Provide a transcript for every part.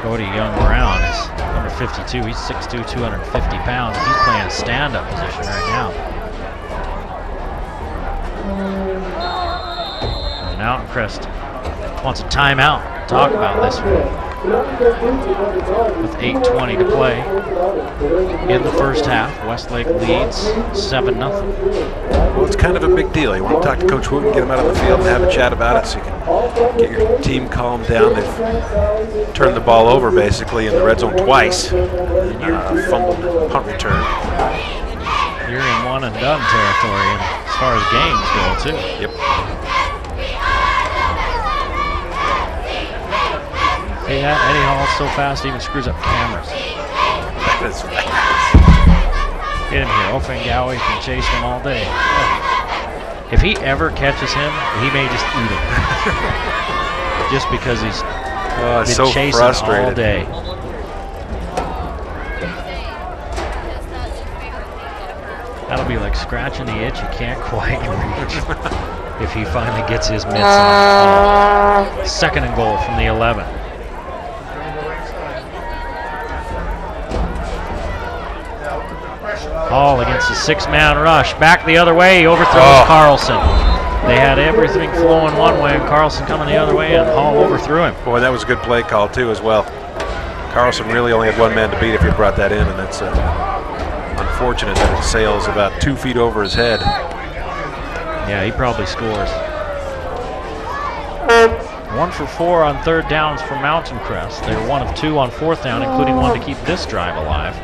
Cody Young-Brown is number 52. He's 6'2", 250 pounds. He's playing a stand-up position right now. And Mountain Crest wants a timeout to talk about this one. With 8:20 to play in the first half, Westlake leads 7-0. Well, it's kind of a big deal. You want to talk to Coach Wooten, get him out on the field and have a chat about it so you can get your team calmed down. They've turned the ball over basically in the red zone twice. Fumbled punt return. You're in one and done territory as far as games go too. Yep. Hey, Eddie Hall's so fast he even screws up cameras. That is fast. Get him here. Ofengawi can chase him all day. If he ever catches him, he may just eat him. Just because he's been so chasing frustrated all day. That'll be like scratching the itch you can't quite reach if he finally gets his mitts on. Second and goal from the 11. Hall against a 6-man rush. Back the other way, he overthrows Carlson. They had everything flowing one way and Carlson coming the other way, and Hall overthrew him. Boy, that was a good play call too as well. Carlson really only had one man to beat if he brought that in, and that's unfortunate that it sails about 2 feet over his head. Yeah, he probably scores. 1 for 4 on third downs for Mountain Crest. They're 1 of 2 on fourth down, including 1 to keep this drive alive.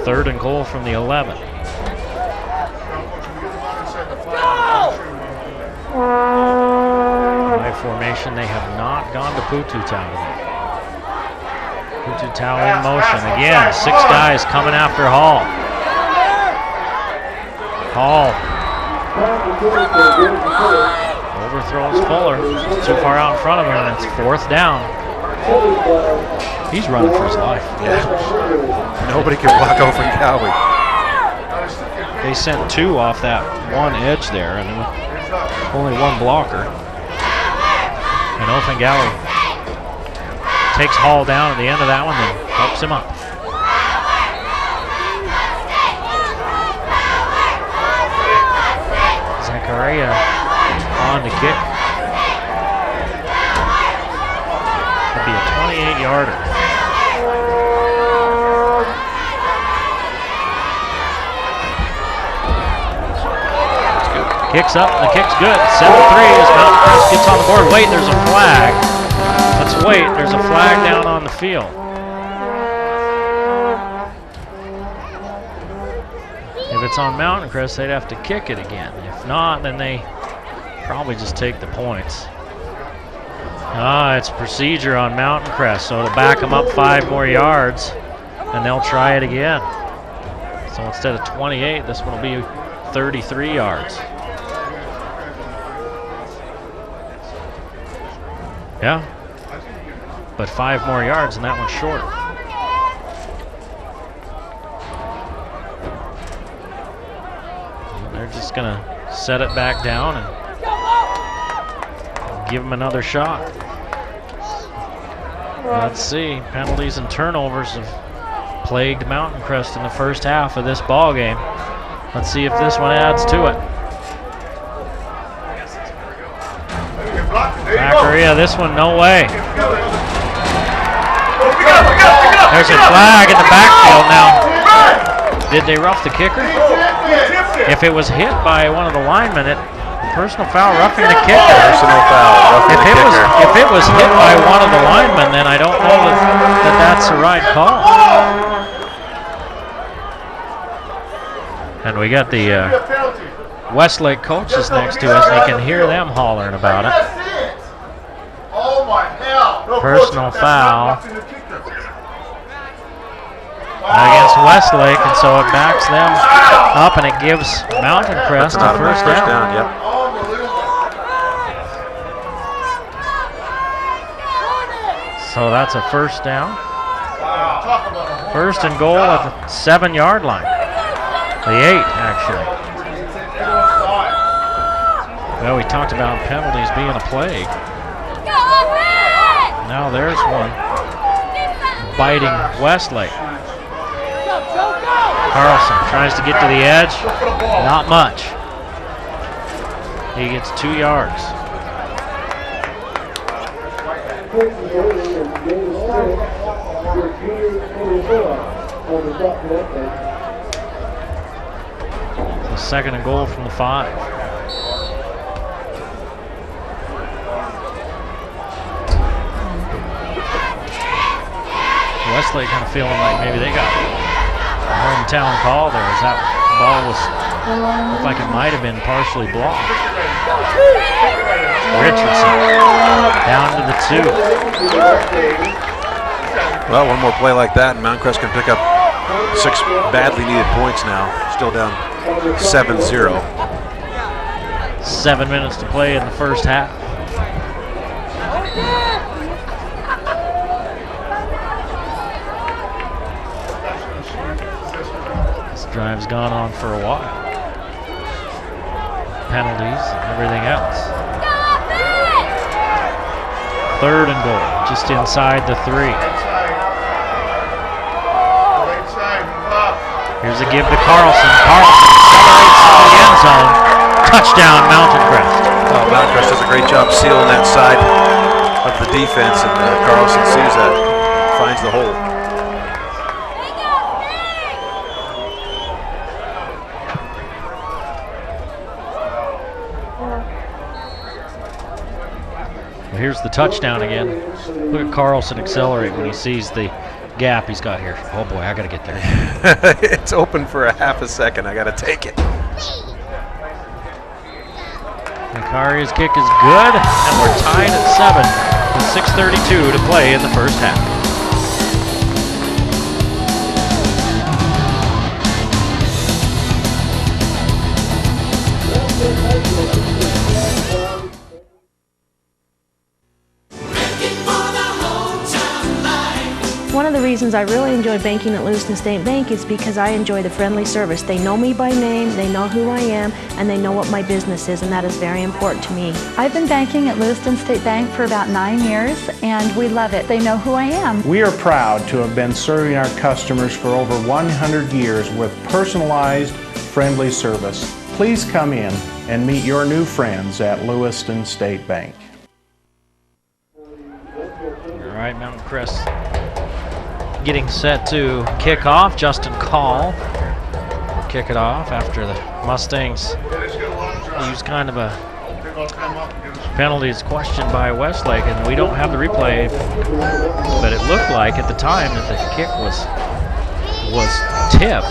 Third and goal from the 11. High formation, they have not gone to Pututau yet. Pututau in motion again. 6 guys coming after Hall. Hall overthrows Fuller. He's too far out in front of him, and it's 4th down. He's running for his life. Yeah. Nobody can block Ofengawi. They sent 2 off that one edge there, and only 1 blocker. And Ofengawi takes Hall down at the end of that one and helps him up. Zachariah on to kick. It'll be a 28-yarder. Kicks up, the kick's good. 7-3 as Mountain Crest gets on the board. Wait, there's a flag. Let's wait, there's a flag down on the field. If it's on Mountain Crest, they'd have to kick it again. If not, then they probably just take the points. It's procedure on Mountain Crest, so it'll back them up 5 more yards, and they'll try it again. So instead of 28, this one will be 33 yards. Yeah, but 5 more yards, and that one's short. They're just gonna set it back down and give them another shot. Let's see, penalties and turnovers have plagued Mountain Crest in the first half of this ball game. Let's see if this one adds to it. Zachariah, this one, no way. There's a flag in the backfield now. Did they rough the kicker? If it was hit by one of the linemen, personal foul roughing the kicker. Personal foul roughing the kicker. If it was hit by one of the linemen, then I don't know that that's the right call. And we got the Westlake coaches next to us, and you can hear them hollering about it. Personal foul against Westlake, and so it backs them up, and it gives Mountain Crest a first down. Yep. So that's a first down. First and goal at the 7-yard line. The 8, actually. Well, we talked about penalties being a plague. Now there's one. Biting Westlake. Carlson tries to get to the edge. Not much. He gets 2 yards. So 2nd and goal from the 5. Westlake kind of feeling like maybe they got a hometown call there, as that ball looked like it might have been partially blocked. Richardson down to the 2. Well, one more play like that, and Mount Crest can pick up 6 badly needed points now. Still down 7-0. 7 minutes to play in the first half. This drive's gone on for a while. Penalties and everything else. 3rd and goal, just inside the 3. Here's a give to Carlson. Carlson accelerates to the end zone. Touchdown, Mountain Crest. Oh, Mountain Crest does a great job sealing that side of the defense, and Carlson sees that, finds the hole. Well, here's the touchdown again. Look at Carlson accelerate when he sees the gap he's got here. Oh boy, I gotta get there. It's open for a half a second. I gotta take it. Macaria's kick is good, and we're tied at 7 with 6:32 to play in the first half. One of the reasons I really enjoy banking at Lewiston State Bank is because I enjoy the friendly service. They know me by name, they know who I am, and they know what my business is, and that is very important to me. I've been banking at Lewiston State Bank for about 9 years, and we love it. They know who I am. We are proud to have been serving our customers for over 100 years with personalized, friendly service. Please come in and meet your new friends at Lewiston State Bank. All right, Mountain Crest getting set to kick off. Justin Call will kick it off after the Mustangs use kind of a penalties questioned by Westlake, and we don't have the replay, but it looked like at the time that the kick was tipped,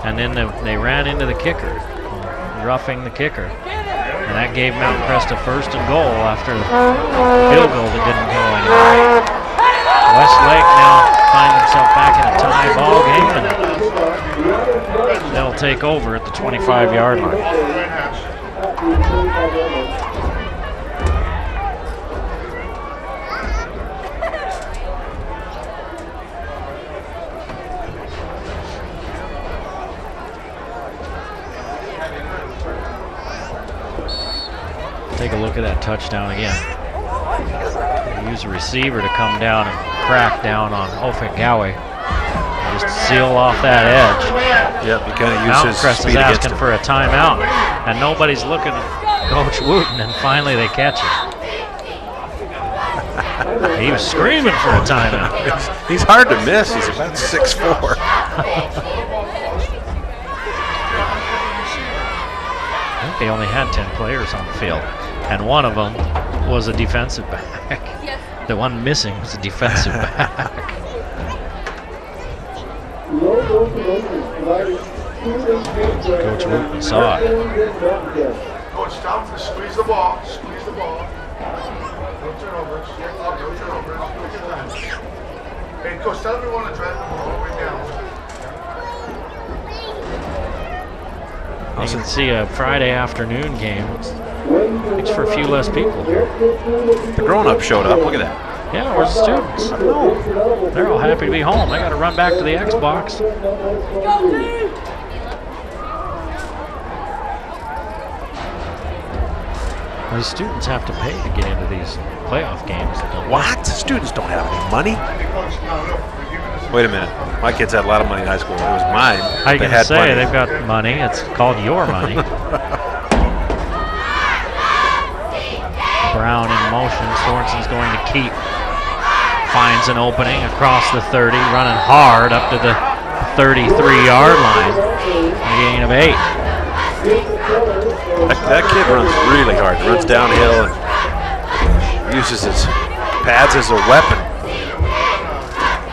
and then they ran into the kicker, roughing the kicker, and that gave Mountain Crest a 1st and goal after the field goal that didn't go anywhere. Westlake now find himself back in a tie ball game, and they'll take over at the 25-yard line. Take a look at that touchdown again. They use a receiver to come down and crack down on Ofengawe and just seal off that edge. Yep, he kind of Mountain uses Crest speed is against asking him. for a timeout, and nobody's looking at Coach Wooten, and finally they catch him. He was screaming for a timeout. He's hard to miss. He's about 6'4". I think they only had 10 players on the field, and one of them was a defensive back. The one missing was a defensive back. Coach Wooten saw it. Coach, down to squeeze the ball. Squeeze the ball. No turnovers. No turnovers. Hey, Coach, tell everyone to drive the ball all the way down. You can see a Friday afternoon game. Makes for a few less people. The grown-ups showed up. Look at that. Yeah, where's the students? I don't know. They're all happy to be home. They got to run back to the Xbox. These students have to pay to get into these playoff games. Don't What? Students don't have any money. Wait a minute. My kids had a lot of money in high school. It was mine. How you They going to had say plenty. they've got money? It's called your money. Brown in motion. Sorensen's going to keep. Finds an opening across the 30, running hard up to the 33-yard line. A gain of 8. That kid runs really hard. Runs downhill and uses his pads as a weapon.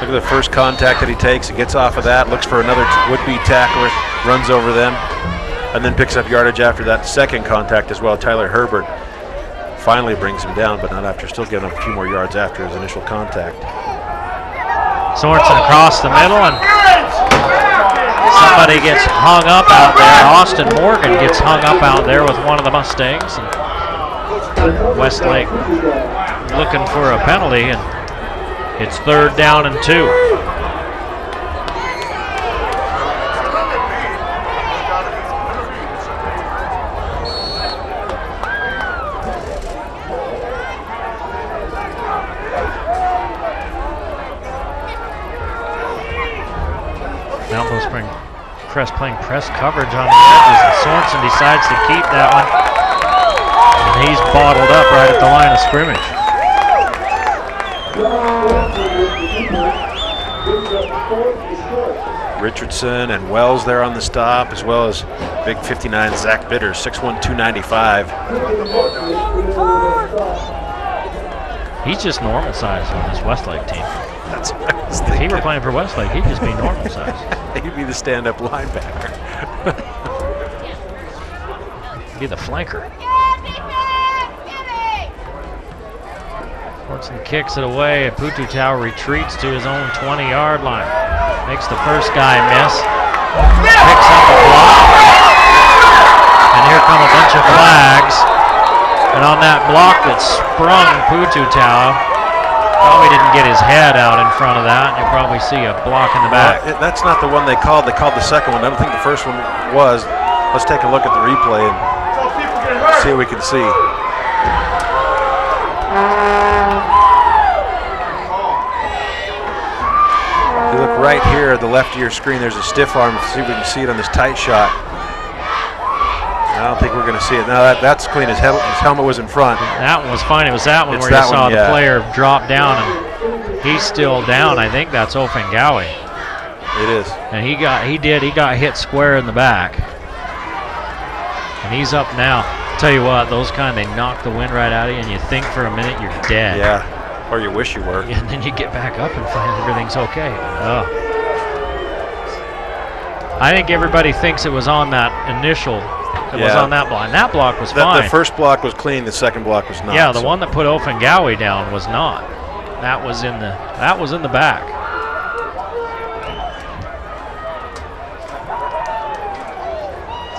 Look at the first contact that he takes. He gets off of that, looks for another would-be tackler, runs over them, and then picks up yardage after that second contact as well. Tyler Herbert finally brings him down, but not after still getting a few more yards after his initial contact. Sorensen across the middle, and somebody gets hung up out there. Austin Morgan gets hung up out there with one of the Mustangs. And Westlake looking for a penalty, and it's 3rd down and 2. Crest playing press coverage on the edges, and Sorensen decides to keep that one. And he's bottled up right at the line of scrimmage. Richardson and Wells there on the stop, as well as big 59 Zach Bitters, 6'1", 295. He's just normal size on this Westlake team. That's what I was If he thinking. were playing for Westlake, he'd just be normal size. He'd be the stand-up linebacker. He'd be the flanker. Sorensen kicks it away, and Pututau retreats to his own 20-yard line. Makes the first guy miss. Picks up a block. And here come a bunch of flags. And on that block that sprung Pututau, probably didn't get his head out in front of that. You'll probably see a block in the back. That's not the one they called. They called the second one. I don't think the first one was. Let's take a look at the replay and see what we can see. You look right here at the left of your screen. There's a stiff arm. See if we can see it on this tight shot. I don't think we're going to see it. No, that's clean. His helmet was in front. That one was fine. It was that one It's where you that saw one, the yeah. player drop down, and he's still down. I think that's Ofengawi. It is. And he got hit square in the back. And he's up now. Tell you what, those kind, they knock the wind right out of you, and you think for a minute you're dead. Yeah, or you wish you were. And then you get back up and find everything's okay. Oh. I think everybody thinks it was on that initial. It was on that block. And that block was fine. The first block was clean. The second block was not. Yeah, the one that put Ofengawi down was not. That was in the back.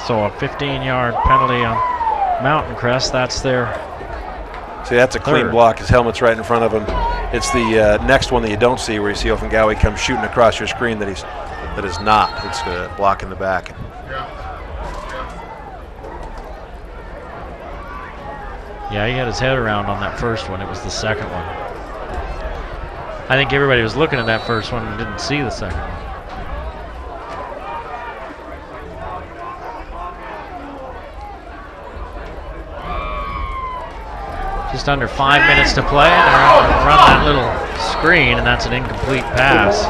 So a 15-yard penalty on Mountain Crest. That's their See, that's a clean third. block. His helmet's right in front of him. It's the next one that you don't see, where you see Ofengawi come shooting across your screen. That is not. It's a block in the back. Yeah, he had his head around on that first one. It was the second one. I think everybody was looking at that first one and didn't see the second one. Just under 5 minutes to play, and they're run that little screen, and that's an incomplete pass.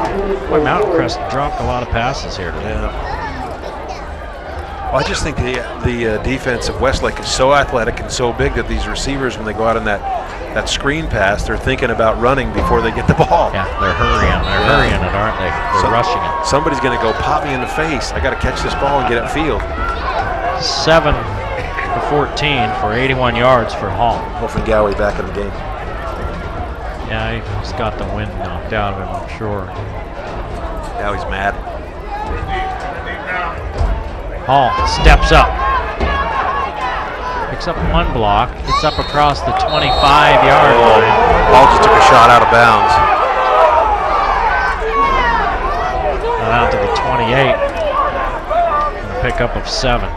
Boy, Mountain Crest dropped a lot of passes here today. Yeah. Well, I just think the defense of Westlake is so athletic and so big that these receivers, when they go out on that screen pass, they're thinking about running before they get the ball. Yeah, they're hurrying. They're hurrying it, aren't they? They're rushing it. Somebody's going to go pop me in the face. I got to catch this ball and get upfield. 7 for 14 for 81 yards for Hall. Ofengawi back in the game. Yeah, he's got the wind knocked out of him, I'm sure. Now he's mad. Hall steps up. Picks up one block. Gets up across the 25-yard line. Hall just took a shot out of bounds. Out to the 28. And a pickup of 7.